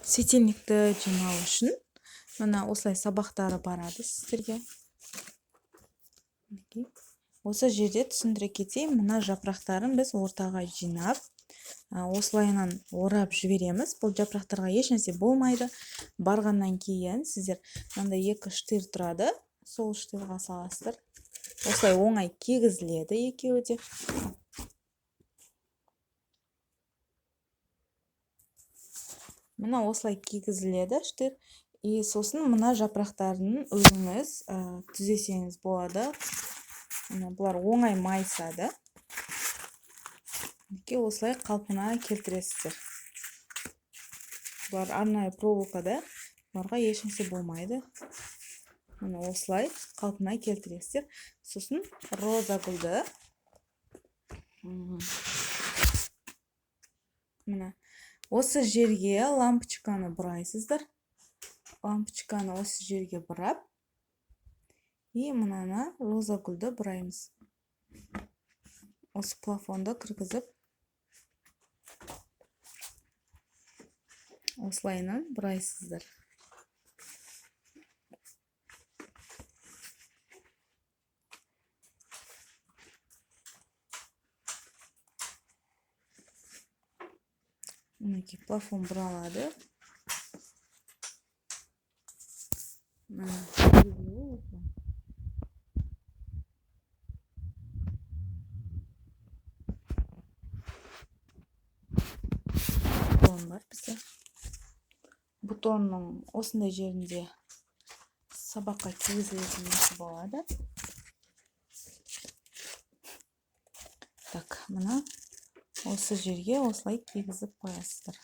светильникті жинау үшін мына осылай сабақтары барады сіздерге. Осы жерде түсіндіре кетейін, мына жапырақтарын біз ортаға жинап, осылайынан орап жібереміз. Бұл жапырақтарға ешнәрсе болмайды. Барғаннан кейін сіздер мынандай екі штыр тұрады, сол штырға саласыздар. Осылай оңай кигізіледі екеуі де. Мына осылай кигізіледі штыр. И сосын мына жапырақтарын өзіңіз түзесеңіз болады. Бұлар оңай майысады. Осылай қалпына келтіресіздер. Бұлар арнайы проволокада, бұларға ешнәрсе болмайды. Мына осылай қалпына келтіресіздер. Сосын роза гүлді мына осы жерге лампочканы бұрайсыздар. Лампочканы осы жерге бұрап, и мынаны роза гүлді бұраймыз. Осы плафонды кіргізіп, осылайынан бұрайсыздар. Мінекей плафон бұралады. Бутон бар бізде. Бутонның осындай жерінде сабаққа кигізілетін нәрсе болады. Так, мына осы жерге осылай кигізіп қоясыздар.